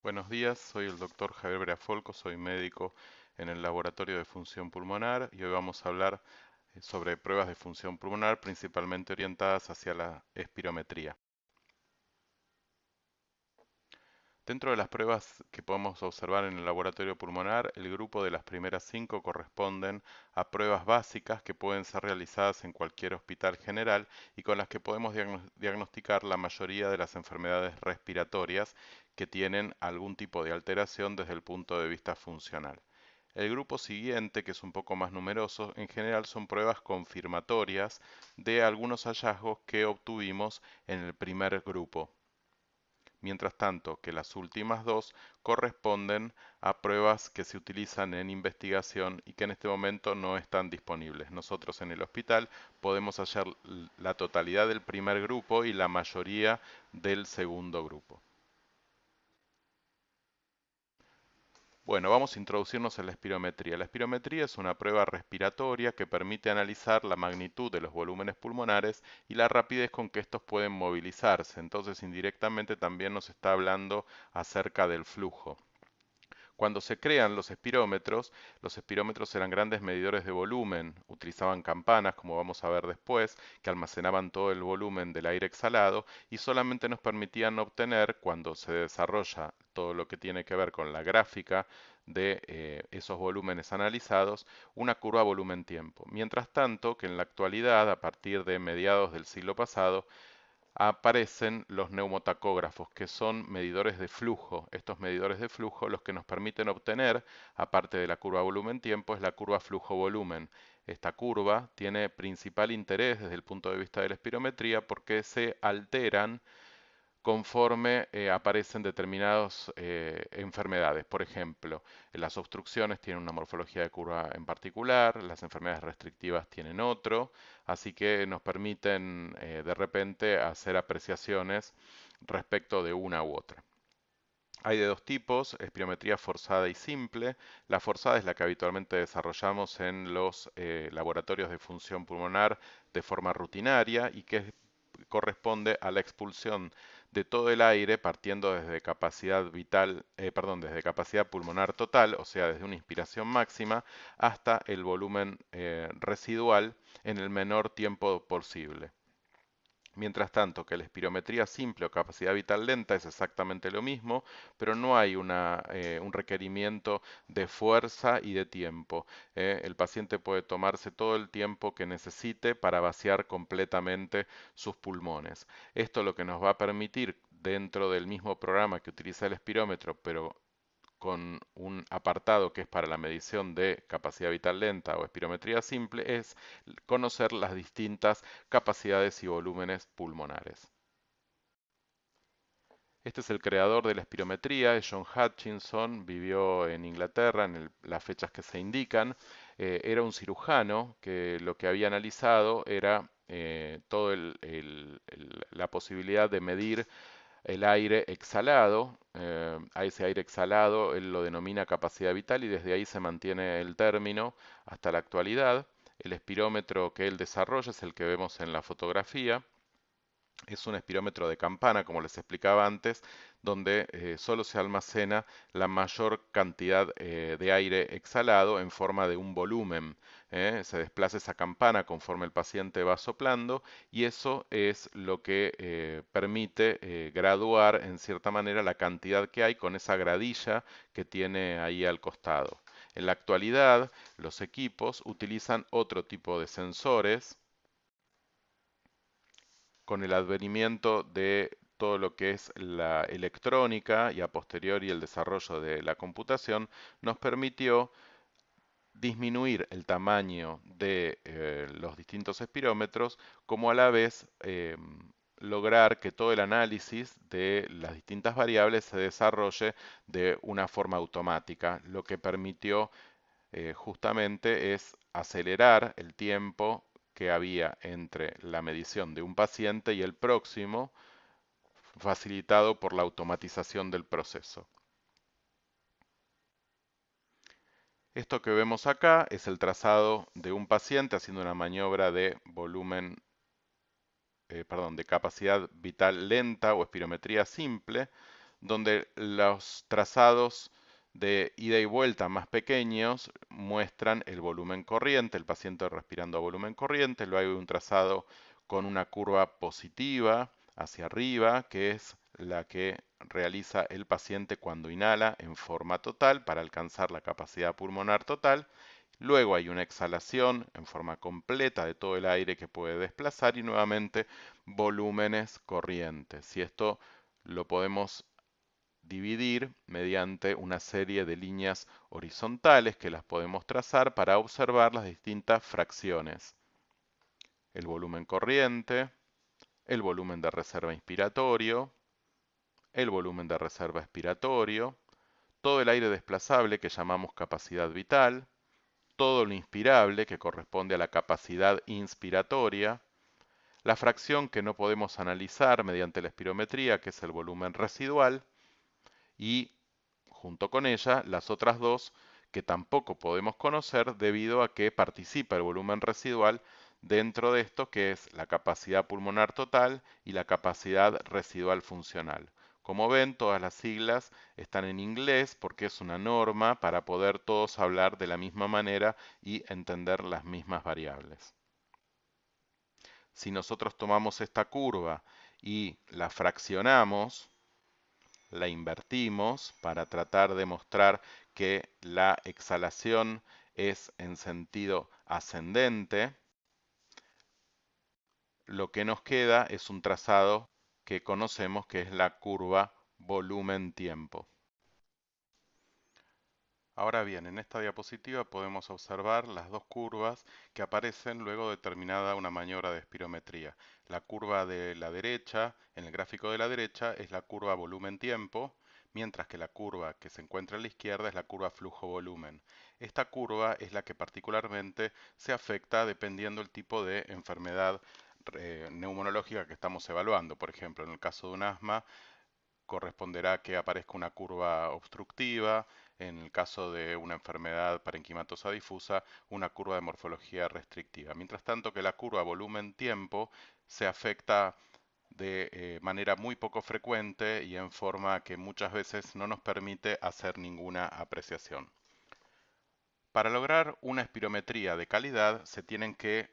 Buenos días, soy el doctor Javier Breafolco, soy médico en el Laboratorio de Función Pulmonar y hoy vamos a hablar sobre pruebas de función pulmonar principalmente orientadas hacia la espirometría. Dentro de las pruebas que podemos observar en el laboratorio pulmonar, el grupo de las primeras 5 corresponden a pruebas básicas que pueden ser realizadas en cualquier hospital general y con las que podemos diagnosticar la mayoría de las enfermedades respiratorias que tienen algún tipo de alteración desde el punto de vista funcional. El grupo siguiente, que es un poco más numeroso, en general son pruebas confirmatorias de algunos hallazgos que obtuvimos en el primer grupo, mientras tanto que las últimas dos corresponden a pruebas que se utilizan en investigación y que en este momento no están disponibles. Nosotros en el hospital podemos hallar la totalidad del primer grupo y la mayoría del segundo grupo. Bueno, vamos a introducirnos en la espirometría. La espirometría es una prueba respiratoria que permite analizar la magnitud de los volúmenes pulmonares y la rapidez con que estos pueden movilizarse. Entonces, indirectamente también nos está hablando acerca del flujo. Cuando se crean los espirómetros eran grandes medidores de volumen, utilizaban campanas, como vamos a ver después, que almacenaban todo el volumen del aire exhalado y solamente nos permitían obtener, cuando se desarrolla todo lo que tiene que ver con la gráfica de esos volúmenes analizados, una curva volumen-tiempo. Mientras tanto, que en la actualidad, a partir de mediados del siglo pasado, aparecen los neumotacógrafos, que son medidores de flujo. Estos medidores de flujo los que nos permiten obtener, aparte de la curva volumen-tiempo, es la curva flujo-volumen. Esta curva tiene principal interés desde el punto de vista de la espirometría porque se alteran conforme aparecen determinadas enfermedades. Por ejemplo, las obstrucciones tienen una morfología de curva en particular, las enfermedades restrictivas tienen otro, así que nos permiten de repente hacer apreciaciones respecto de una u otra. Hay de dos tipos, espirometría forzada y simple. La forzada es la que habitualmente desarrollamos en los laboratorios de función pulmonar de forma rutinaria y que corresponde a la expulsión de todo el aire partiendo desde capacidad vital, desde capacidad pulmonar total, o sea, desde una inspiración máxima hasta el volumen residual en el menor tiempo posible. Mientras tanto, que la espirometría simple o capacidad vital lenta es exactamente lo mismo, pero no hay un requerimiento de fuerza y de tiempo. El paciente puede tomarse todo el tiempo que necesite para vaciar completamente sus pulmones. Esto lo que nos va a permitir, dentro del mismo programa que utiliza el espirómetro, pero con un apartado que es para la medición de capacidad vital lenta o espirometría simple, es conocer las distintas capacidades y volúmenes pulmonares. Este es el creador de la espirometría, es John Hutchinson, vivió en Inglaterra en las fechas que se indican. Era un cirujano que lo que había analizado era toda la posibilidad de medir el aire exhalado. A ese aire exhalado él lo denomina capacidad vital y desde ahí se mantiene el término hasta la actualidad. El espirómetro que él desarrolla es el que vemos en la fotografía. Es un espirómetro de campana, como les explicaba antes, donde solo se almacena la mayor cantidad de aire exhalado en forma de un volumen. Se desplaza esa campana conforme el paciente va soplando y eso es lo que permite graduar en cierta manera la cantidad que hay con esa gradilla que tiene ahí al costado. En la actualidad, los equipos utilizan otro tipo de sensores con el advenimiento de todo lo que es la electrónica y a posteriori el desarrollo de la computación, nos permitió disminuir el tamaño de los distintos espirómetros, como a la vez lograr que todo el análisis de las distintas variables se desarrolle de una forma automática, lo que permitió justamente es acelerar el tiempo que había entre la medición de un paciente y el próximo, facilitado por la automatización del proceso. Esto que vemos acá es el trazado de un paciente haciendo una maniobra de de capacidad vital lenta o espirometría simple, donde los trazados de ida y vuelta más pequeños muestran el volumen corriente, el paciente respirando a volumen corriente. Luego hay un trazado con una curva positiva hacia arriba, que es la que realiza el paciente cuando inhala en forma total para alcanzar la capacidad pulmonar total. Luego hay una exhalación en forma completa de todo el aire que puede desplazar y nuevamente volúmenes corrientes. Y esto lo podemos dividir mediante una serie de líneas horizontales que las podemos trazar para observar las distintas fracciones. El volumen corriente, el volumen de reserva inspiratorio, el volumen de reserva expiratorio, todo el aire desplazable que llamamos capacidad vital, todo lo inspirable que corresponde a la capacidad inspiratoria, la fracción que no podemos analizar mediante la espirometría, que es el volumen residual, y junto con ella las otras dos que tampoco podemos conocer debido a que participa el volumen residual dentro de esto, que es la capacidad pulmonar total y la capacidad residual funcional. Como ven, todas las siglas están en inglés porque es una norma para poder todos hablar de la misma manera y entender las mismas variables. Si nosotros tomamos esta curva y la fraccionamos, la invertimos para tratar de mostrar que la exhalación es en sentido ascendente, lo que nos queda es un trazado que conocemos que es la curva volumen-tiempo. Ahora bien, en esta diapositiva podemos observar las dos curvas que aparecen luego de terminada una maniobra de espirometría. La curva de la derecha, en el gráfico de la derecha, es la curva volumen-tiempo, mientras que la curva que se encuentra a la izquierda es la curva flujo-volumen. Esta curva es la que particularmente se afecta dependiendo del tipo de enfermedad neumonológica que estamos evaluando. Por ejemplo, en el caso de un asma, corresponderá que aparezca una curva obstructiva, en el caso de una enfermedad parenquimatosa difusa, una curva de morfología restrictiva. Mientras tanto que la curva volumen-tiempo se afecta de manera muy poco frecuente y en forma que muchas veces no nos permite hacer ninguna apreciación. Para lograr una espirometría de calidad se tienen que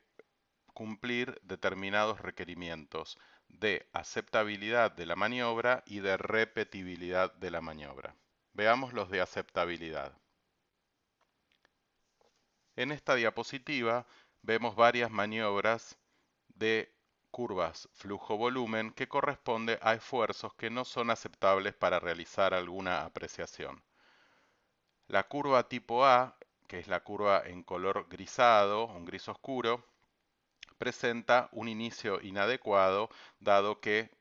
cumplir determinados requerimientos de aceptabilidad de la maniobra y de repetibilidad de la maniobra. Veamos los de aceptabilidad. En esta diapositiva vemos varias maniobras de curvas flujo-volumen que corresponde a esfuerzos que no son aceptables para realizar alguna apreciación. La curva tipo A, que es la curva en color grisado, un gris oscuro, presenta un inicio inadecuado, dado que,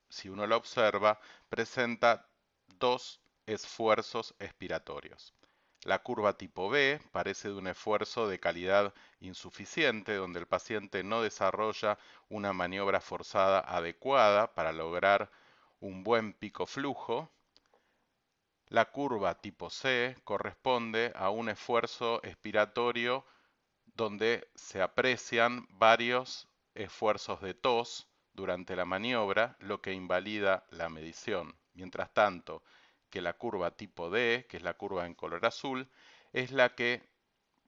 si uno la observa, presenta dos esfuerzos expiratorios. La curva tipo B parece de un esfuerzo de calidad insuficiente, donde el paciente no desarrolla una maniobra forzada adecuada para lograr un buen pico flujo. La curva tipo C corresponde a un esfuerzo expiratorio donde se aprecian varios esfuerzos de tos durante la maniobra, lo que invalida la medición. Mientras tanto, que la curva tipo D, que es la curva en color azul, es la que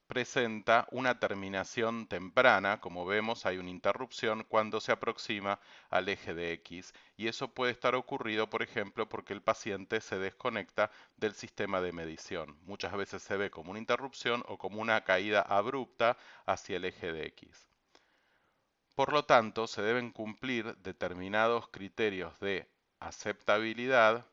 presenta una terminación temprana. Como vemos, hay una interrupción cuando se aproxima al eje de X, y eso puede estar ocurrido, por ejemplo, porque el paciente se desconecta del sistema de medición. Muchas veces se ve como una interrupción o como una caída abrupta hacia el eje de X. Por lo tanto, se deben cumplir determinados criterios de aceptabilidad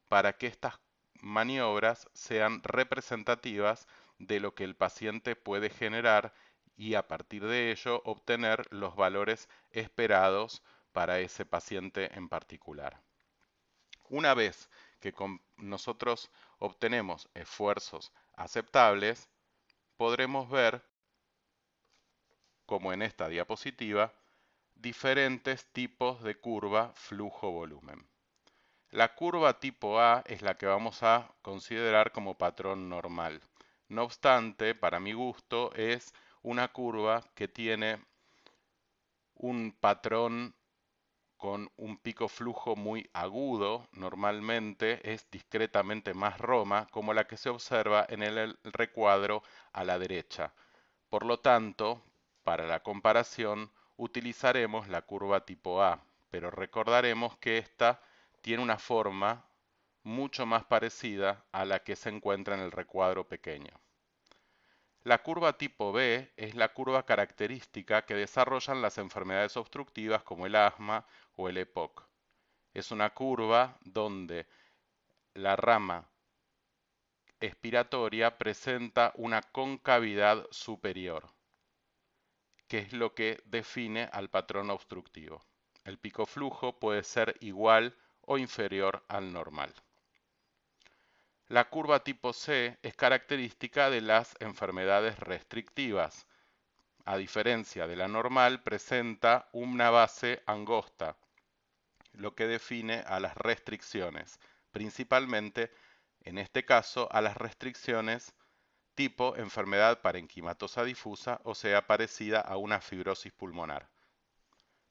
para que estas maniobras sean representativas de lo que el paciente puede generar y a partir de ello obtener los valores esperados para ese paciente en particular. Una vez que nosotros obtenemos esfuerzos aceptables, podremos ver, como en esta diapositiva, diferentes tipos de curva flujo-volumen. La curva tipo A es la que vamos a considerar como patrón normal. No obstante, para mi gusto, es una curva que tiene un patrón con un pico flujo muy agudo, normalmente es discretamente más roma, como la que se observa en el recuadro a la derecha. Por lo tanto, para la comparación, utilizaremos la curva tipo A, pero recordaremos que esta tiene una forma mucho más parecida a la que se encuentra en el recuadro pequeño. La curva tipo B es la curva característica que desarrollan las enfermedades obstructivas como el asma o el EPOC. Es una curva donde la rama expiratoria presenta una concavidad superior, que es lo que define al patrón obstructivo. El pico flujo puede ser igual o inferior al normal. La curva tipo C es característica de las enfermedades restrictivas. A diferencia de la normal, presenta una base angosta, lo que define a las restricciones, principalmente, en este caso, a las restricciones tipo enfermedad parenquimatosa difusa, o sea, parecida a una fibrosis pulmonar.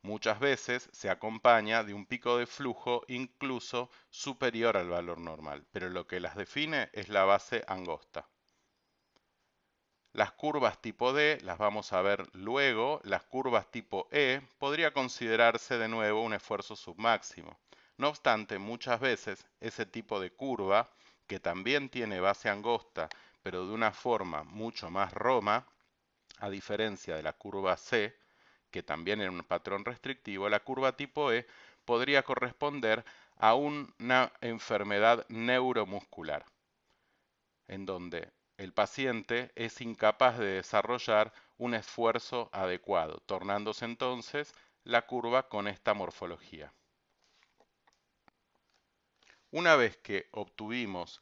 Muchas veces se acompaña de un pico de flujo incluso superior al valor normal, pero lo que las define es la base angosta. Las curvas tipo D las vamos a ver luego. Las curvas tipo E podría considerarse de nuevo un esfuerzo submáximo. No obstante, muchas veces ese tipo de curva, que también tiene base angosta, pero de una forma mucho más roma, a diferencia de la curva C, que también en un patrón restrictivo, la curva tipo E podría corresponder a una enfermedad neuromuscular, en donde el paciente es incapaz de desarrollar un esfuerzo adecuado, tornándose entonces la curva con esta morfología. Una vez que obtuvimos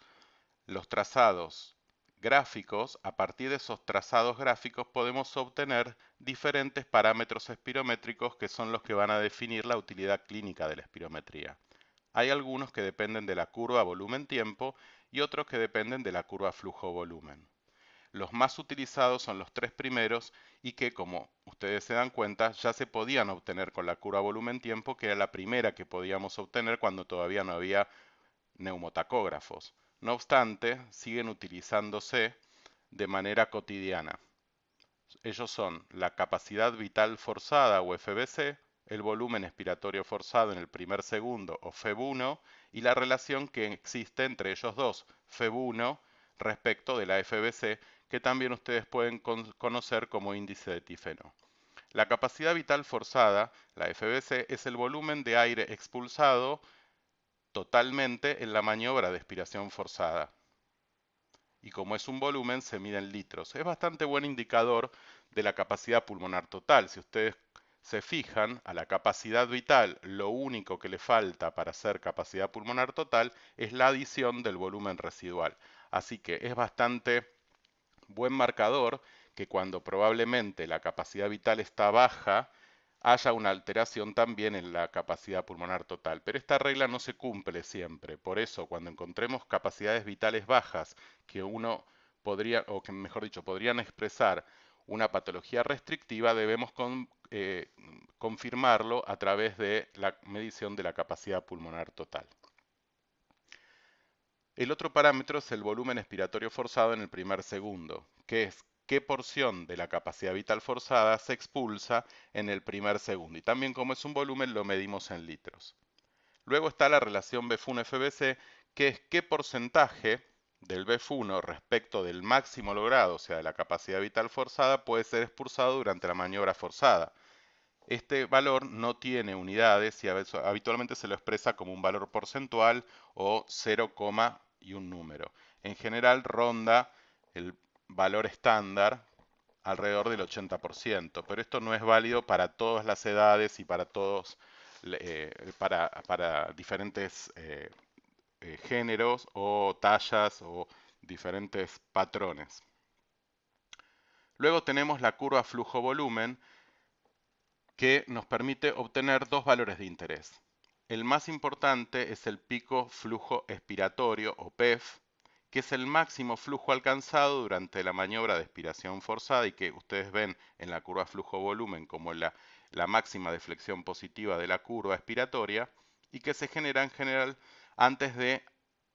los trazados gráficos, a partir de esos trazados gráficos podemos obtener diferentes parámetros espirométricos que son los que van a definir la utilidad clínica de la espirometría. Hay algunos que dependen de la curva volumen-tiempo y otros que dependen de la curva flujo-volumen. Los más utilizados son los tres primeros y que, como ustedes se dan cuenta, ya se podían obtener con la curva volumen-tiempo, que era la primera que podíamos obtener cuando todavía no había neumotacógrafos. No obstante, siguen utilizándose de manera cotidiana. Ellos son la capacidad vital forzada o FVC, el volumen expiratorio forzado en el primer segundo o FEV1 y la relación que existe entre ellos dos, FEV1 respecto de la FVC, que también ustedes pueden conocer como índice de Tifeno. La capacidad vital forzada, la FVC, es el volumen de aire expulsado totalmente en la maniobra de expiración forzada. Y como es un volumen, se mide en litros. Es bastante buen indicador de la capacidad pulmonar total. Si ustedes se fijan, a la capacidad vital, lo único que le falta para ser capacidad pulmonar total es la adición del volumen residual. Así que es bastante buen marcador que cuando probablemente la capacidad vital está baja, haya una alteración también en la capacidad pulmonar total. Pero esta regla no se cumple siempre. Por eso, cuando encontremos capacidades vitales bajas que uno podría, o que mejor dicho, podrían expresar una patología restrictiva, debemos confirmarlo a través de la medición de la capacidad pulmonar total. El otro parámetro es el volumen expiratorio forzado en el primer segundo, que es qué porción de la capacidad vital forzada se expulsa en el primer segundo. Y también como es un volumen lo medimos en litros. Luego está la relación BF1-FBC, que es qué porcentaje del BF1 respecto del máximo logrado, o sea, de la capacidad vital forzada, puede ser expulsado durante la maniobra forzada. Este valor no tiene unidades y habitualmente se lo expresa como un valor porcentual o 0, y un número. En general ronda el valor estándar alrededor del 80%, pero esto no es válido para todas las edades y para todos, para diferentes géneros o tallas o diferentes patrones. Luego tenemos la curva flujo-volumen, que nos permite obtener dos valores de interés. El más importante es el pico flujo expiratorio o PEF, que es el máximo flujo alcanzado durante la maniobra de expiración forzada y que ustedes ven en la curva flujo-volumen como la máxima de flexión positiva de la curva expiratoria y que se genera en general antes de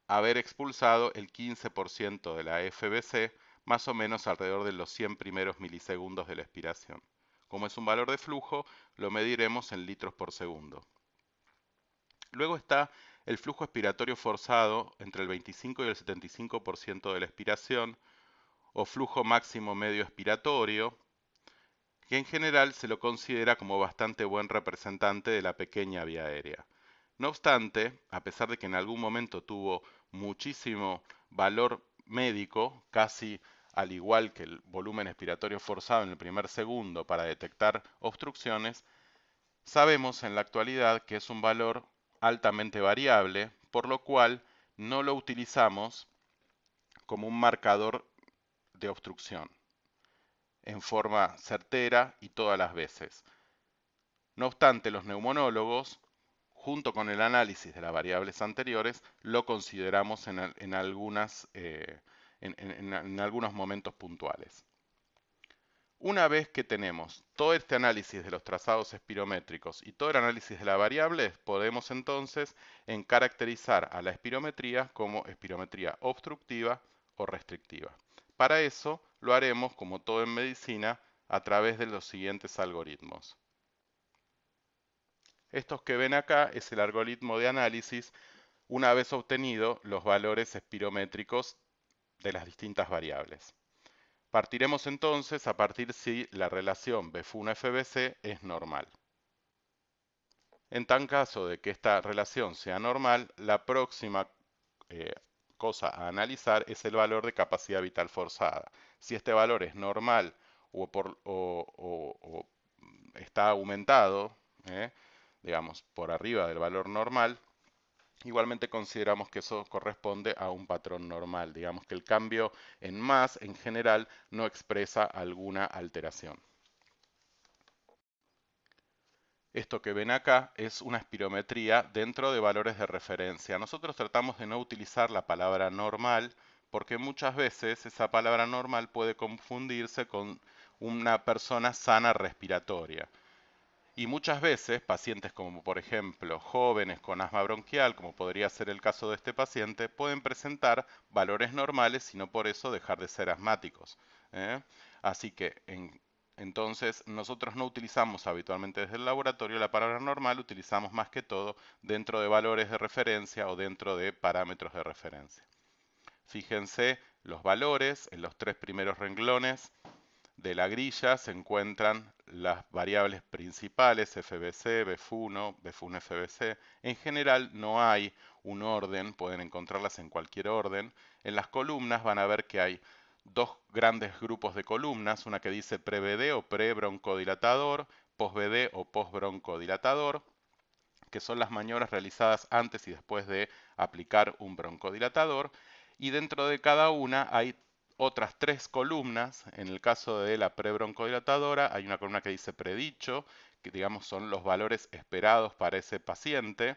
haber expulsado el 15% de la FBC, más o menos alrededor de los 100 primeros milisegundos de la expiración. Como es un valor de flujo, lo mediremos en litros por segundo. Luego está el flujo expiratorio forzado entre el 25 y el 75% de la expiración, o flujo máximo medio expiratorio, que en general se lo considera como bastante buen representante de la pequeña vía aérea. No obstante, a pesar de que en algún momento tuvo muchísimo valor médico, casi al igual que el volumen expiratorio forzado en el primer segundo para detectar obstrucciones, sabemos en la actualidad que es un valor altamente variable, por lo cual no lo utilizamos como un marcador de obstrucción en forma certera y todas las veces. No obstante, los neumonólogos, junto con el análisis de las variables anteriores, lo consideramos en algunos momentos puntuales. Una vez que tenemos todo este análisis de los trazados espirométricos y todo el análisis de las variables, podemos entonces caracterizar a la espirometría como espirometría obstructiva o restrictiva. Para eso lo haremos, como todo en medicina, a través de los siguientes algoritmos. Estos que ven acá es el algoritmo de análisis una vez obtenido los valores espirométricos de las distintas variables. Partiremos entonces a partir si la relación BF1-FBC es normal. En tal caso de que esta relación sea normal, la próxima cosa a analizar es el valor de capacidad vital forzada. Si este valor es normal o está aumentado, digamos, por arriba del valor normal, igualmente consideramos que eso corresponde a un patrón normal. Digamos que el cambio en más, en general, no expresa alguna alteración. Esto que ven acá es una espirometría dentro de valores de referencia. Nosotros tratamos de no utilizar la palabra normal porque muchas veces esa palabra normal puede confundirse con una persona sana respiratoria. Y muchas veces pacientes como por ejemplo jóvenes con asma bronquial, como podría ser el caso de este paciente, pueden presentar valores normales y no por eso dejar de ser asmáticos. ¿eh? Así que entonces nosotros no utilizamos habitualmente desde el laboratorio la palabra normal, utilizamos más que todo dentro de valores de referencia o dentro de parámetros de referencia. Fíjense los valores en los tres primeros renglones de la grilla se encuentran las variables principales, FBC, BF1, BF1-FBC. En general no hay un orden, pueden encontrarlas en cualquier orden. En las columnas van a ver que hay dos grandes grupos de columnas, una que dice pre-BD o pre-broncodilatador, post-BD o post-broncodilatador, que son las maniobras realizadas antes y después de aplicar un broncodilatador, y dentro de cada una hay otras tres columnas. En el caso de la prebroncodilatadora hay una columna que dice predicho, que digamos son los valores esperados para ese paciente,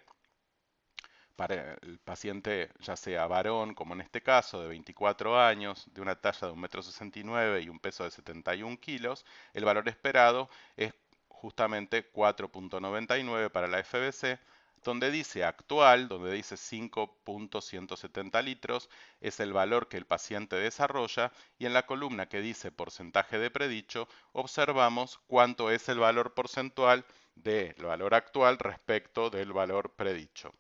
para el paciente ya sea varón, como en este caso, de 24 años, de una talla de 1,69 m y un peso de 71 kilos, el valor esperado es justamente 4,99 para la FBC, donde dice actual, donde dice 5,170 litros, es el valor que el paciente desarrolla, y en la columna que dice porcentaje de predicho, observamos cuánto es el valor porcentual del valor actual respecto del valor predicho.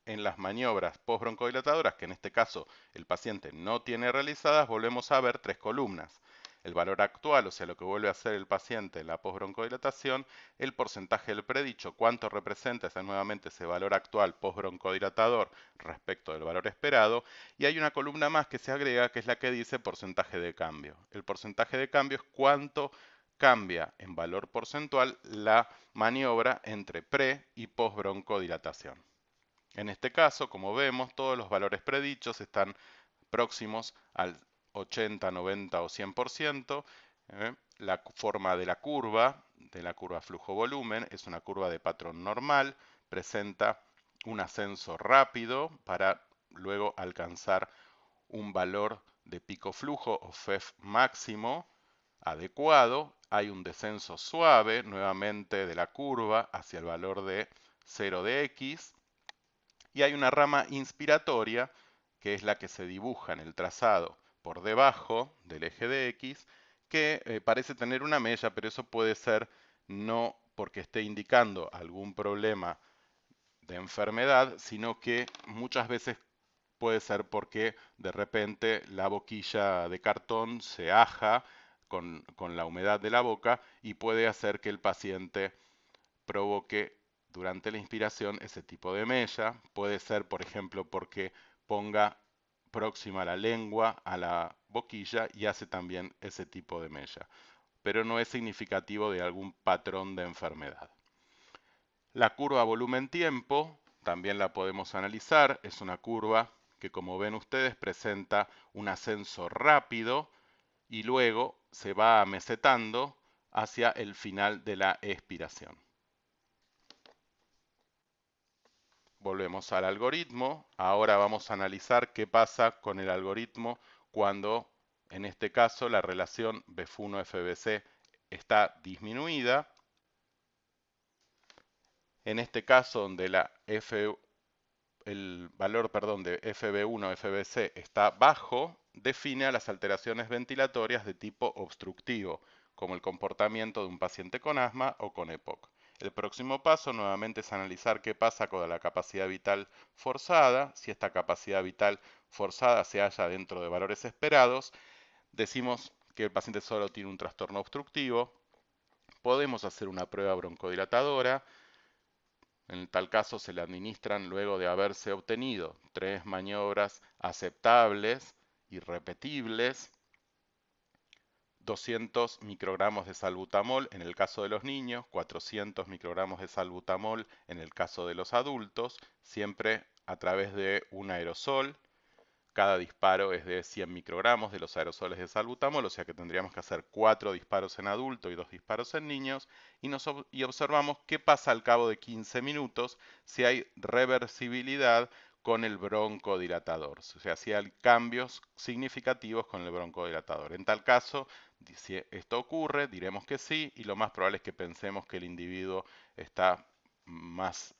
En las maniobras postbroncodilatadoras, que en este caso el paciente no tiene realizadas, volvemos a ver tres columnas. El valor actual, o sea, lo que vuelve a hacer el paciente en la postbroncodilatación, el porcentaje del predicho, cuánto representa nuevamente ese valor actual postbroncodilatador respecto del valor esperado, y hay una columna más que se agrega, que es la que dice porcentaje de cambio. El porcentaje de cambio es cuánto cambia en valor porcentual la maniobra entre pre y postbroncodilatación. En este caso, como vemos, todos los valores predichos están próximos al 80, 90 o 100%. La forma de la curva flujo-volumen, es una curva de patrón normal, presenta un ascenso rápido para luego alcanzar un valor de pico flujo o FEF máximo, adecuado, hay un descenso suave nuevamente de la curva hacia el valor de 0 de x, y hay una rama inspiratoria, que es la que se dibuja en el trazado por debajo del eje de x, que parece tener una mella, pero eso puede ser no porque esté indicando algún problema de enfermedad, sino que muchas veces puede ser porque de repente la boquilla de cartón se aja con la humedad de la boca y puede hacer que el paciente provoque durante la inspiración ese tipo de mella. Puede ser, por ejemplo, porque ponga próxima la lengua a la boquilla y hace también ese tipo de mella, pero no es significativo de algún patrón de enfermedad. La curva volumen-tiempo también la podemos analizar. Es una curva que, como ven ustedes, presenta un ascenso rápido y luego se va amesetando hacia el final de la expiración. Volvemos al algoritmo. Ahora vamos a analizar qué pasa con el algoritmo cuando, en este caso, la relación BF1-FBC está disminuida. En este caso, donde el valor de FB1-FBC está bajo, define a las alteraciones ventilatorias de tipo obstructivo, como el comportamiento de un paciente con asma o con EPOC. El próximo paso nuevamente es analizar qué pasa con la capacidad vital forzada. Si esta capacidad vital forzada se halla dentro de valores esperados, decimos que el paciente solo tiene un trastorno obstructivo. Podemos hacer una prueba broncodilatadora. En tal caso se le administran luego de haberse obtenido 3 maniobras aceptables y repetibles, 200 microgramos de salbutamol en el caso de los niños, 400 microgramos de salbutamol en el caso de los adultos, siempre a través de un aerosol. Cada disparo es de 100 microgramos de los aerosoles de salbutamol, o sea que tendríamos que hacer 4 disparos en adulto y 2 disparos en niños, y observamos qué pasa al cabo de 15 minutos si hay reversibilidad con el broncodilatador, o sea, si hay cambios significativos con el broncodilatador. En tal caso, si esto ocurre, diremos que sí, y lo más probable es que pensemos que el individuo está más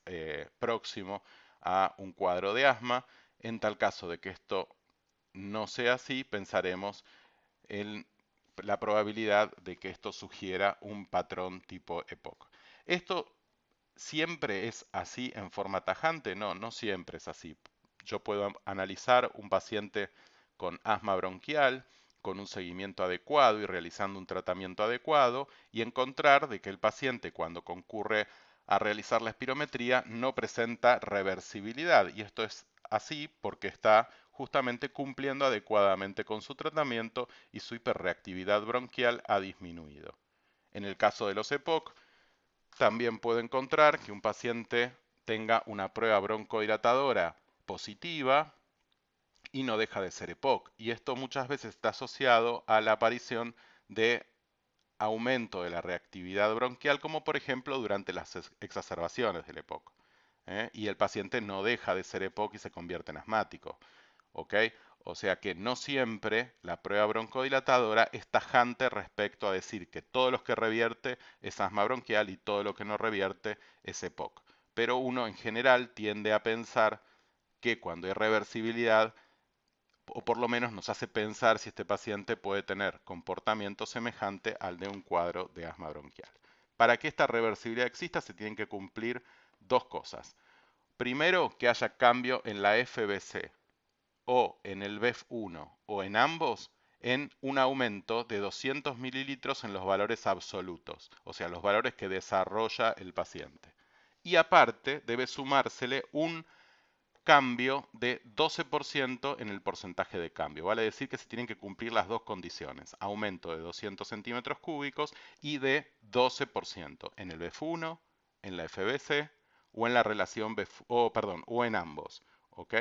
próximo a un cuadro de asma. En tal caso de que esto no sea así, pensaremos en la probabilidad de que esto sugiera un patrón tipo EPOC. ¿Esto siempre es así en forma tajante? No, no siempre es así. Yo puedo analizar un paciente con asma bronquial, con un seguimiento adecuado y realizando un tratamiento adecuado, y encontrar de que el paciente, cuando concurre a realizar la espirometría, no presenta reversibilidad. Y esto es así porque está justamente cumpliendo adecuadamente con su tratamiento y su hiperreactividad bronquial ha disminuido. En el caso de los EPOC, también puedo encontrar que un paciente tenga una prueba broncodilatadora positiva y no deja de ser EPOC. Y esto muchas veces está asociado a la aparición de aumento de la reactividad bronquial, como por ejemplo durante las exacerbaciones del EPOC. Y el paciente no deja de ser EPOC y se convierte en asmático. ¿Ok? O sea que no siempre la prueba broncodilatadora es tajante respecto a decir que todo lo que revierte es asma bronquial y todo lo que no revierte es EPOC. Pero uno en general tiende a pensar que cuando hay reversibilidad, o por lo menos nos hace pensar si este paciente puede tener comportamiento semejante al de un cuadro de asma bronquial. Para que esta reversibilidad exista se tienen que cumplir dos cosas. Primero, que haya cambio en la FBC o en el BEF1 o en ambos en un aumento de 200 mililitros en los valores absolutos, o sea, los valores que desarrolla el paciente. Y aparte debe sumársele un cambio de 12% en el porcentaje de cambio. Vale decir que se tienen que cumplir las dos condiciones, aumento de 200 centímetros cúbicos y de 12% en el BEF1, en la FBC o en la relación o en ambos. ¿Ok?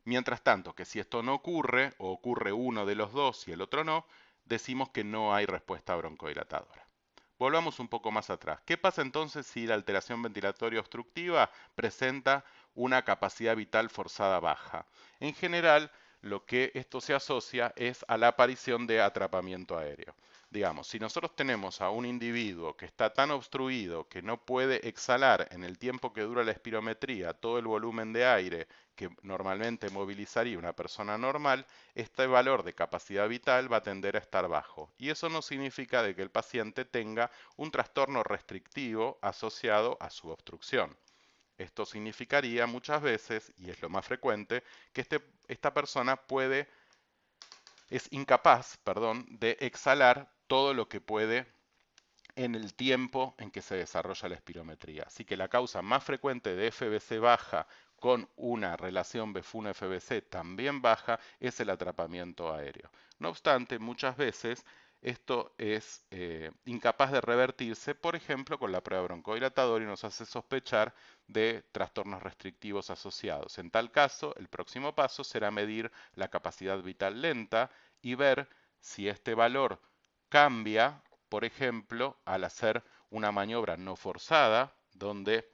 Mientras tanto, que si esto no ocurre, o ocurre uno de los dos y el otro no, decimos que no hay respuesta broncodilatadora. Volvamos un poco más atrás. ¿Qué pasa entonces si la alteración ventilatoria obstructiva presenta una capacidad vital forzada baja? En general, lo que esto se asocia es a la aparición de atrapamiento aéreo. Digamos, si nosotros tenemos a un individuo que está tan obstruido que no puede exhalar en el tiempo que dura la espirometría todo el volumen de aire que normalmente movilizaría una persona normal, este valor de capacidad vital va a tender a estar bajo. Y eso no significa de que el paciente tenga un trastorno restrictivo asociado a su obstrucción. Esto significaría muchas veces, y es lo más frecuente, que esta persona es incapaz, perdón, de exhalar todo lo que puede en el tiempo en que se desarrolla la espirometría. Así que la causa más frecuente de FBC baja con una relación BFUNA-FBC también baja es el atrapamiento aéreo. No obstante, muchas veces esto es incapaz de revertirse, por ejemplo, con la prueba broncodilatadora y nos hace sospechar de trastornos restrictivos asociados. En tal caso, el próximo paso será medir la capacidad vital lenta y ver si este valor cambia, por ejemplo, al hacer una maniobra no forzada, donde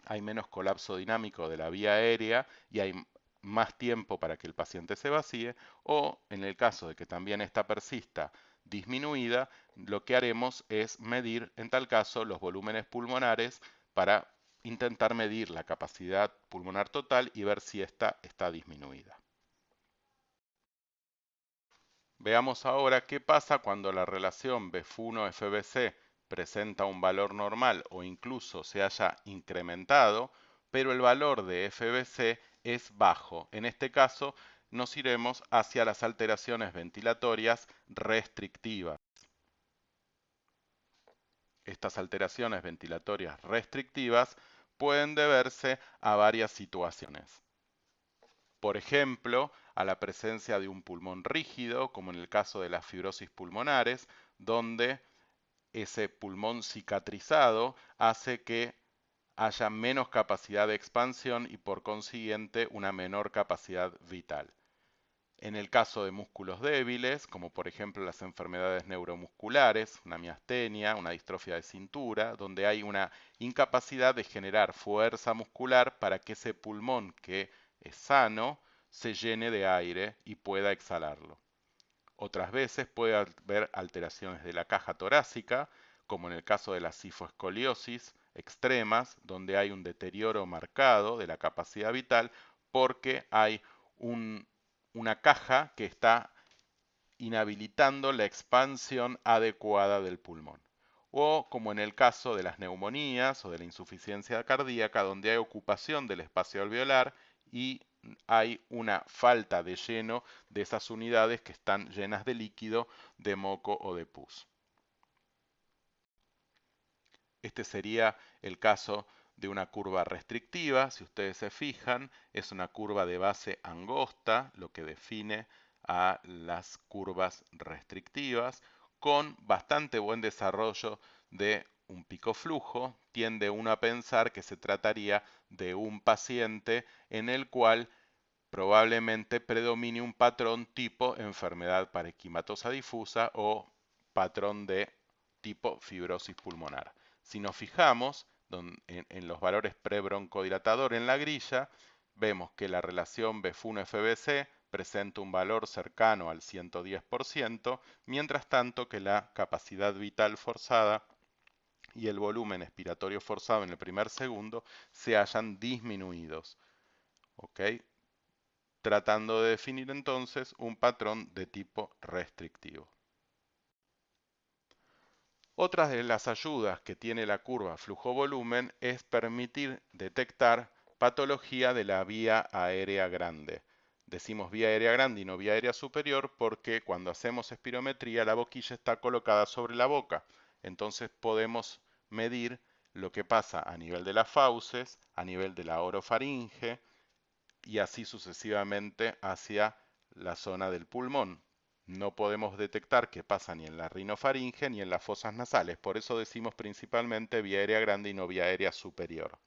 hay menos colapso dinámico de la vía aérea y hay más tiempo para que el paciente se vacíe, o en el caso de que también esta persista disminuida, lo que haremos es medir en tal caso los volúmenes pulmonares para intentar medir la capacidad pulmonar total y ver si esta está disminuida. Veamos ahora qué pasa cuando la relación BF1-FBC presenta un valor normal o incluso se haya incrementado, pero el valor de FBC es bajo. En este caso nos iremos hacia las alteraciones ventilatorias restrictivas. Estas alteraciones ventilatorias restrictivas pueden deberse a varias situaciones. Por ejemplo, a la presencia de un pulmón rígido, como en el caso de las fibrosis pulmonares, donde ese pulmón cicatrizado hace que haya menos capacidad de expansión y por consiguiente una menor capacidad vital. En el caso de músculos débiles, como por ejemplo las enfermedades neuromusculares, una miastenia, una distrofia de cintura, donde hay una incapacidad de generar fuerza muscular para que ese pulmón que es sano se llene de aire y pueda exhalarlo. Otras veces puede haber alteraciones de la caja torácica, como en el caso de la cifoescoliosis extremas, donde hay un deterioro marcado de la capacidad vital porque hay una caja que está inhabilitando la expansión adecuada del pulmón. O como en el caso de las neumonías o de la insuficiencia cardíaca, donde hay ocupación del espacio alveolar y hay una falta de lleno de esas unidades que están llenas de líquido, de moco o de pus. Este sería el caso de una curva restrictiva. Si ustedes se fijan, es una curva de base angosta, lo que define a las curvas restrictivas, con bastante buen desarrollo de un pico flujo. Tiende uno a pensar que se trataría de un paciente en el cual probablemente predomine un patrón tipo enfermedad parenquimatosa difusa o patrón de tipo fibrosis pulmonar. Si nos fijamos en los valores prebroncodilatador en la grilla, vemos que la relación BF1-FBC presenta un valor cercano al 110%, mientras tanto que la capacidad vital forzada y el volumen expiratorio forzado en el primer segundo se hayan disminuidos. ¿Ok? Tratando de definir entonces un patrón de tipo restrictivo. Otra de las ayudas que tiene la curva flujo-volumen es permitir detectar patología de la vía aérea grande. Decimos vía aérea grande y no vía aérea superior porque cuando hacemos espirometría la boquilla está colocada sobre la boca. Entonces podemos medir lo que pasa a nivel de las fauces, a nivel de la orofaringe, y así sucesivamente hacia la zona del pulmón. No podemos detectar qué pasa ni en la rinofaringe ni en las fosas nasales, por eso decimos principalmente vía aérea grande y no vía aérea superior.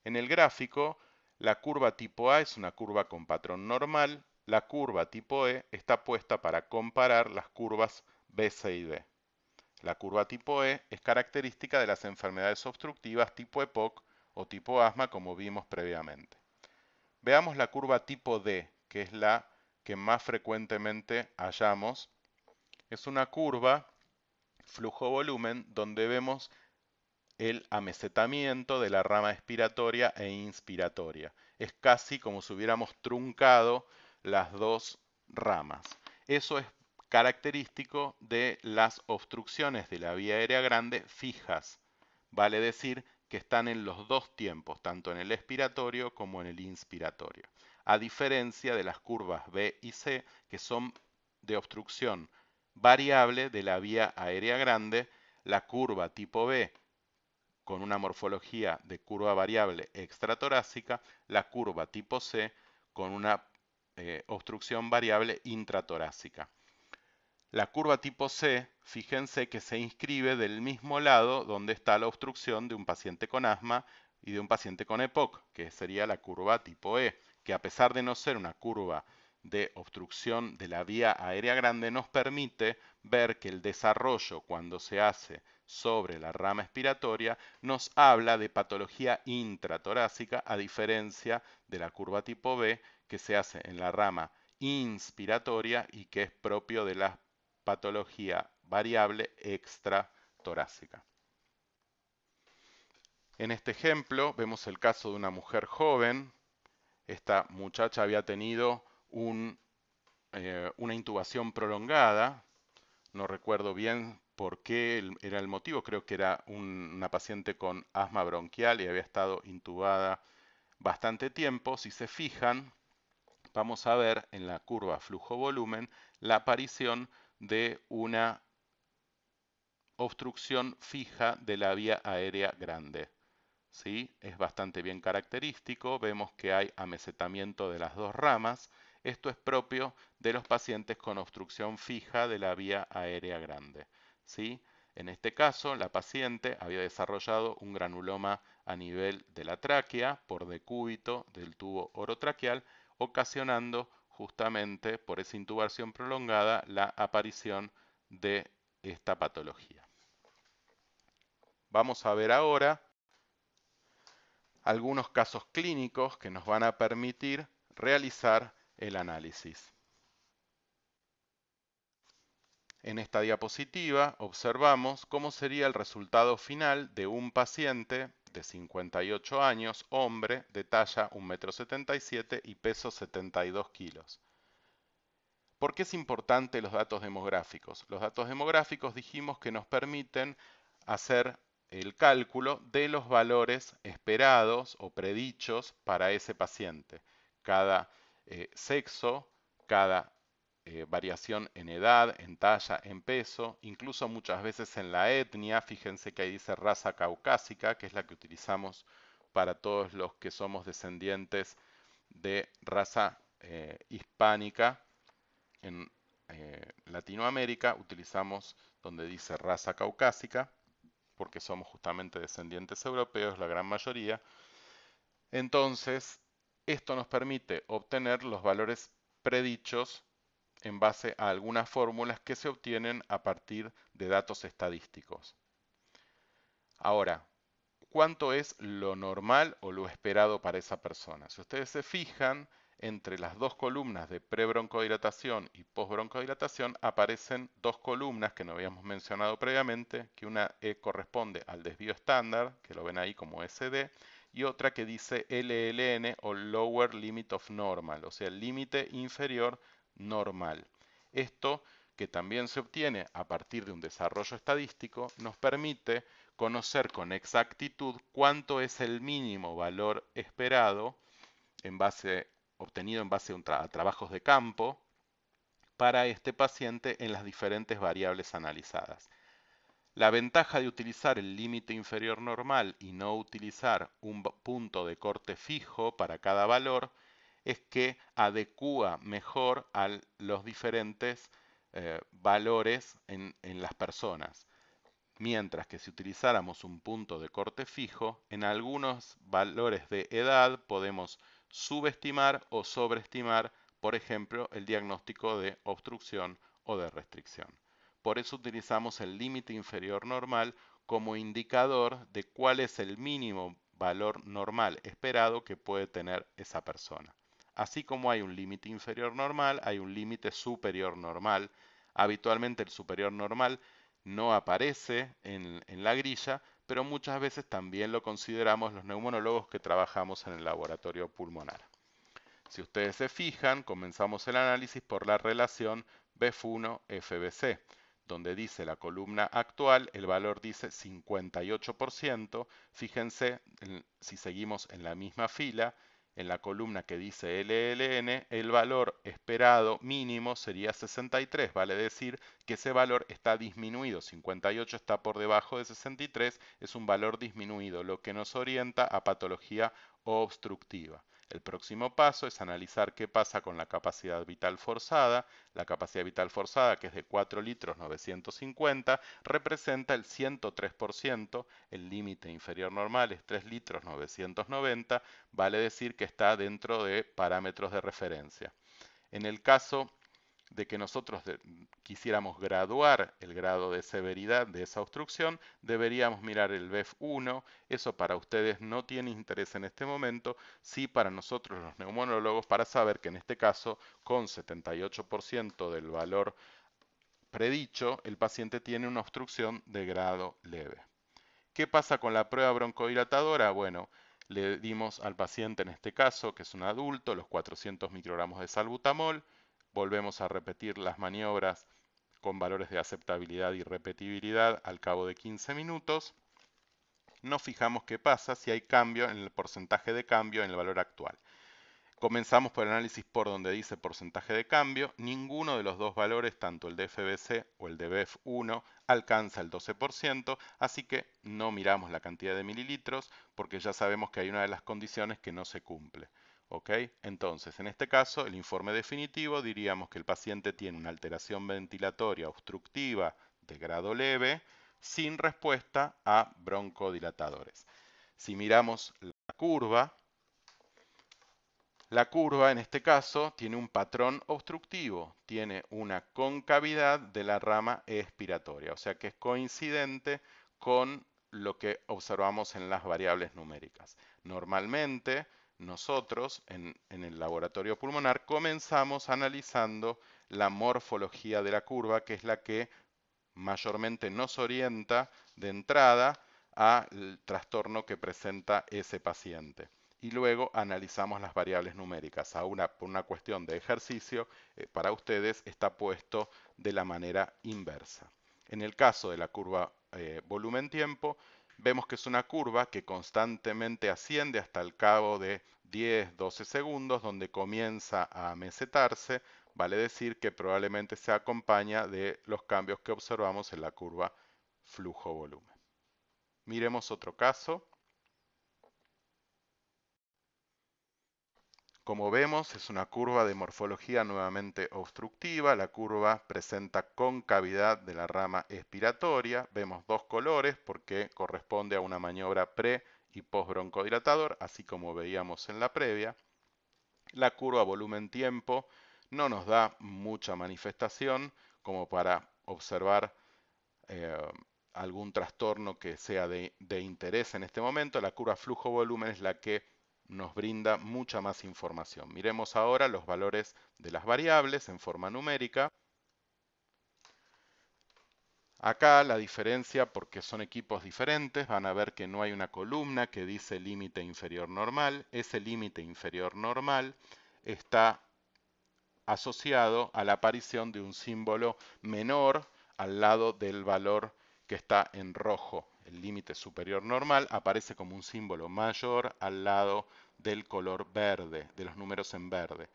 En el gráfico, la curva tipo A es una curva con patrón normal, la curva tipo E está puesta para comparar las curvas B, C y D. La curva tipo E es característica de las enfermedades obstructivas tipo EPOC o tipo asma como vimos previamente. Veamos la curva tipo D, que es la que más frecuentemente hallamos Es una curva flujo-volumen donde vemos el amesetamiento de la rama expiratoria e inspiratoria. Es casi como si hubiéramos truncado las dos ramas. Eso es característico de las obstrucciones de la vía aérea grande fijas. Vale decir que están en los dos tiempos, tanto en el expiratorio como en el inspiratorio. A diferencia de las curvas B y C, que son de obstrucción variable de la vía aérea grande, la curva tipo B con una morfología de curva variable extratorácica, la curva tipo C con una obstrucción variable intratorácica. La curva tipo C, fíjense que se inscribe del mismo lado donde está la obstrucción de un paciente con asma y de un paciente con EPOC, que sería la curva tipo E, que a pesar de no ser una curva de obstrucción de la vía aérea grande, nos permite ver que el desarrollo cuando se hace sobre la rama expiratoria nos habla de patología intratorácica, a diferencia de la curva tipo B que se hace en la rama inspiratoria y que es propio de la patología variable extratorácica. En este ejemplo vemos el caso de una mujer joven. Esta muchacha había tenido una intubación prolongada. No recuerdo bien por qué era el motivo. Creo que era una paciente con asma bronquial y había estado intubada bastante tiempo. Si se fijan, vamos a ver en la curva flujo-volumen la aparición de una obstrucción fija de la vía aérea grande. ¿Sí? Es bastante bien característico, vemos que hay amesetamiento de las dos ramas. Esto es propio de los pacientes con obstrucción fija de la vía aérea grande. ¿Sí? En este caso, la paciente había desarrollado un granuloma a nivel de la tráquea por decúbito del tubo orotraqueal, ocasionando justamente por esa intubación prolongada la aparición de esta patología. Vamos a ver ahora algunos casos clínicos que nos van a permitir realizar el análisis. En esta diapositiva observamos cómo sería el resultado final de un paciente de 58 años, hombre, de talla 1,77 m y peso 72 kilos. ¿Por qué es importante los datos demográficos? Los datos demográficos dijimos que nos permiten hacer el cálculo de los valores esperados o predichos para ese paciente. Cada sexo, cada variación en edad, en talla, en peso, incluso muchas veces en la etnia. Fíjense que ahí dice raza caucásica, que es la que utilizamos para todos los que somos descendientes de raza hispánica. En Latinoamérica utilizamos donde dice raza caucásica, porque somos justamente descendientes europeos, la gran mayoría. Entonces, esto nos permite obtener los valores predichos en base a algunas fórmulas que se obtienen a partir de datos estadísticos. Ahora, ¿cuánto es lo normal o lo esperado para esa persona? Si ustedes se fijan, entre las dos columnas de prebroncodilatación y postbroncodilatación aparecen dos columnas que no habíamos mencionado previamente, que una corresponde al desvío estándar, que lo ven ahí como SD, y otra que dice LLN o Lower Limit of Normal, o sea, el límite inferior normal. Esto, que también se obtiene a partir de un desarrollo estadístico, nos permite conocer con exactitud cuánto es el mínimo valor esperado obtenido en base a trabajos de campo para este paciente en las diferentes variables analizadas. La ventaja de utilizar el límite inferior normal y no utilizar un punto de corte fijo para cada valor es que adecúa mejor a los diferentes valores en las personas. Mientras que si utilizáramos un punto de corte fijo, en algunos valores de edad podemos subestimar o sobreestimar, por ejemplo, el diagnóstico de obstrucción o de restricción. Por eso utilizamos el límite inferior normal como indicador de cuál es el mínimo valor normal esperado que puede tener esa persona. Así como hay un límite inferior normal, hay un límite superior normal Habitualmente el superior normal no aparece en la grilla, pero muchas veces también lo consideramos los neumonólogos que trabajamos en el laboratorio pulmonar. Si ustedes se fijan, comenzamos el análisis por la relación BEF1-FBC, donde dice la columna actual, el valor dice 58%. Fíjense, si seguimos en la misma fila, en la columna que dice LLN, el valor esperado mínimo sería 63, vale decir que ese valor está disminuido, 58 está por debajo de 63, es un valor disminuido, lo que nos orienta a patología obstructiva. El próximo paso es analizar qué pasa con la capacidad vital forzada. La capacidad vital forzada, que es de 4 litros 950, representa el 103%, el límite inferior normal es 3 litros 990, vale decir que está dentro de parámetros de referencia. En el caso de que nosotros quisiéramos graduar el grado de severidad de esa obstrucción, deberíamos mirar el BEF1. Eso para ustedes no tiene interés en este momento, sí para nosotros los neumonólogos, para saber que en este caso, con 78% del valor predicho, el paciente tiene una obstrucción de grado leve. ¿Qué pasa con la prueba broncodilatadora? Bueno, le dimos al paciente en este caso, que es un adulto, los 400 microgramos de salbutamol. Volvemos a repetir las maniobras con valores de aceptabilidad y repetibilidad al cabo de 15 minutos. Nos fijamos qué pasa si hay cambio en el porcentaje de cambio en el valor actual. Comenzamos por el análisis por donde dice porcentaje de cambio. Ninguno de los dos valores, tanto el de FBC o el de BEF1, alcanza el 12%, así que no miramos la cantidad de mililitros porque ya sabemos que hay una de las condiciones que no se cumple. ¿Ok? Entonces, en este caso, el informe definitivo diríamos que el paciente tiene una alteración ventilatoria obstructiva de grado leve sin respuesta a broncodilatadores. Si miramos la curva en este caso tiene un patrón obstructivo, tiene una concavidad de la rama expiratoria, o sea que es coincidente con lo que observamos en las variables numéricas. Normalmente nosotros en el laboratorio pulmonar comenzamos analizando la morfología de la curva, que es la que mayormente nos orienta de entrada al trastorno que presenta ese paciente. Y luego analizamos las variables numéricas. Por una cuestión de ejercicio, para ustedes está puesto de la manera inversa. En el caso de la curva volumen-tiempo, vemos que es una curva que constantemente asciende hasta el cabo de 10-12 segundos, donde comienza a mesetarse. Vale decir que probablemente se acompaña de los cambios que observamos en la curva flujo-volumen. Miremos otro caso. Como vemos, es una curva de morfología nuevamente obstructiva. La curva presenta concavidad de la rama expiratoria. Vemos dos colores porque corresponde a una maniobra pre y post broncodilatador, así como veíamos en la previa. La curva volumen-tiempo no nos da mucha manifestación como para observar eh, algún trastorno que sea de interés en este momento. La curva flujo-volumen es la que nos brinda mucha más información. Miremos ahora los valores de las variables en forma numérica. Acá la diferencia, porque son equipos diferentes, van a ver que no hay una columna que dice límite inferior normal. Ese límite inferior normal está asociado a la aparición de un símbolo menor al lado del valor que está en rojo. El límite superior normal aparece como un símbolo mayor al lado del color verde, de los números en verde.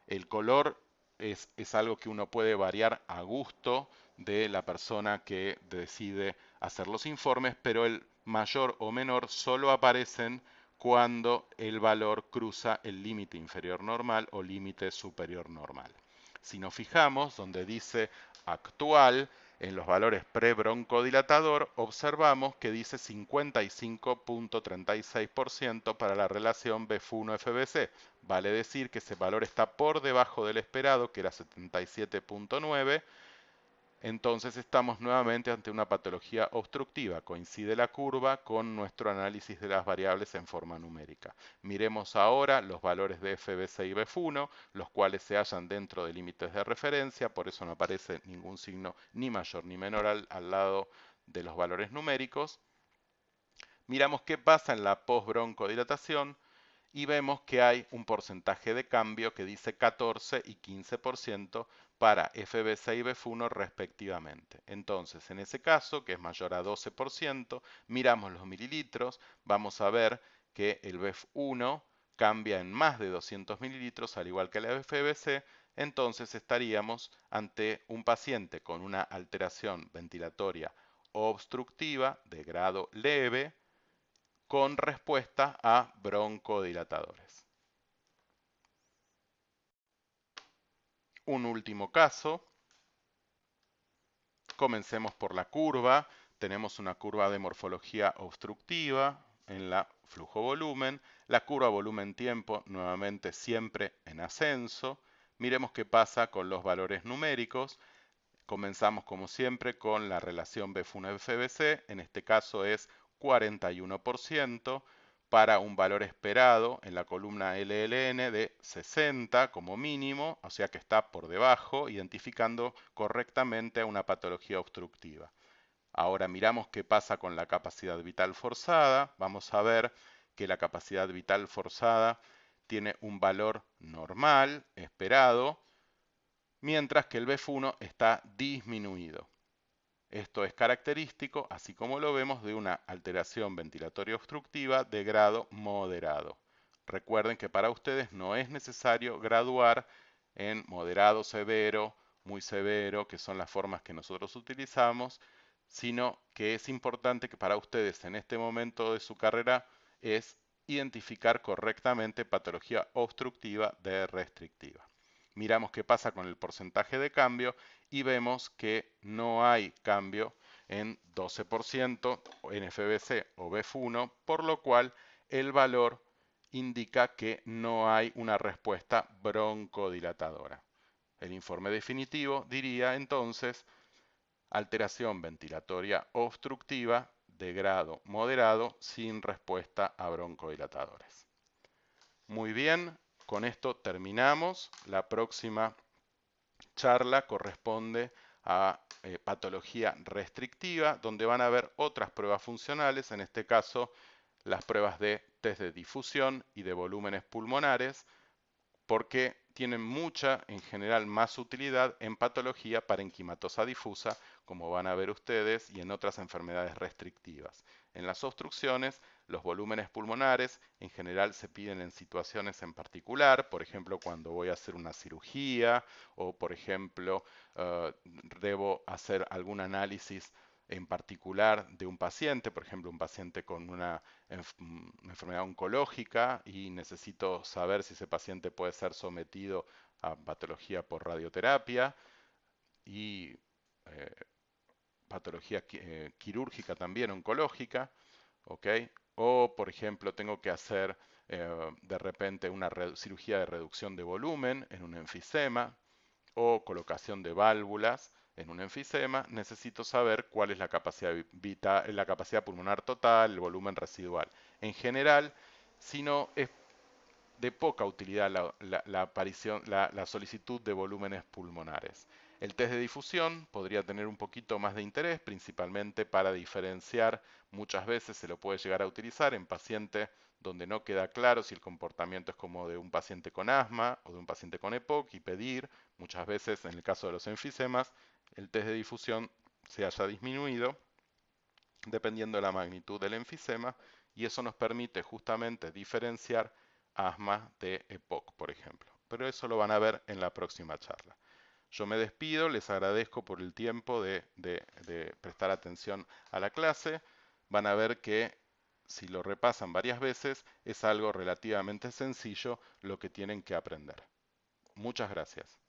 El color es algo que uno puede variar a gusto de la persona que decide hacer los informes, pero el mayor o menor solo aparecen cuando el valor cruza el límite inferior normal o límite superior normal. Si nos fijamos donde dice actual, en los valores pre-broncodilatador, observamos que dice 55.36% para la relación BEF1-FBC. Vale decir que ese valor está por debajo del esperado, que era 77.9. entonces estamos nuevamente ante una patología obstructiva. Coincide la curva con nuestro análisis de las variables en forma numérica. Miremos ahora los valores de FBC y BF1, los cuales se hallan dentro de límites de referencia, por eso no aparece ningún signo ni mayor ni menor al lado de los valores numéricos. Miramos qué pasa en la postbroncodilatación y vemos que hay un porcentaje de cambio que dice 14 y 15% para FBC y BF1 respectivamente. Entonces, en ese caso, que es mayor a 12%, miramos los mililitros, vamos a ver que el BF1 cambia en más de 200 mililitros, al igual que la FBC, entonces estaríamos ante un paciente con una alteración ventilatoria obstructiva de grado leve, con respuesta a broncodilatadores. Un último caso, comencemos por la curva. Tenemos una curva de morfología obstructiva en la flujo-volumen. La curva volumen-tiempo nuevamente siempre en ascenso. Miremos qué pasa con los valores numéricos. Comenzamos como siempre con la relación BF1-FBC, en este caso es 41% para un valor esperado en la columna LLN de 60 como mínimo, o sea que está por debajo, identificando correctamente una patología obstructiva. Ahora miramos qué pasa con la capacidad vital forzada. Vamos a ver que la capacidad vital forzada tiene un valor normal, esperado, mientras que el BF1 está disminuido. Esto es característico, así como lo vemos, de una alteración ventilatoria obstructiva de grado moderado. Recuerden que para ustedes no es necesario graduar en moderado severo, muy severo, que son las formas que nosotros utilizamos, sino que es importante que para ustedes en este momento de su carrera es identificar correctamente patología obstructiva de restrictiva. Miramos qué pasa con el porcentaje de cambio y vemos que no hay cambio en 12% en FBC o BF1, por lo cual el valor indica que no hay una respuesta broncodilatadora. El informe definitivo diría entonces alteración ventilatoria obstructiva de grado moderado sin respuesta a broncodilatadores. Muy bien, con esto terminamos. La próxima charla corresponde a patología restrictiva, donde van a ver otras pruebas funcionales, en este caso las pruebas de test de difusión y de volúmenes pulmonares, porque tienen mucha, en general, más utilidad en patología parenquimatosa difusa, como van a ver ustedes, y en otras enfermedades restrictivas. En las obstrucciones, los volúmenes pulmonares en general se piden en situaciones en particular, por ejemplo, cuando voy a hacer una cirugía o, por ejemplo, debo hacer algún análisis en particular de un paciente, por ejemplo, un paciente con una enfermedad oncológica y necesito saber si ese paciente puede ser sometido a patología por radioterapia y patología quirúrgica también oncológica, ¿ok? O, por ejemplo, tengo que hacer de repente una cirugía de reducción de volumen en un enfisema o colocación de válvulas en un enfisema, necesito saber cuál es la capacidad la capacidad pulmonar total, el volumen residual. En general, si no es de poca utilidad la solicitud de volúmenes pulmonares. El test de difusión podría tener un poquito más de interés, principalmente para diferenciar, muchas veces se lo puede llegar a utilizar en pacientes donde no queda claro si el comportamiento es como de un paciente con asma o de un paciente con EPOC y pedir, muchas veces en el caso de los enfisemas, el test de difusión se haya disminuido dependiendo de la magnitud del enfisema y eso nos permite justamente diferenciar asma de EPOC, por ejemplo. Pero eso lo van a ver en la próxima charla. Yo me despido, les agradezco por el tiempo de prestar atención a la clase. Van a ver que si lo repasan varias veces es algo relativamente sencillo lo que tienen que aprender. Muchas gracias.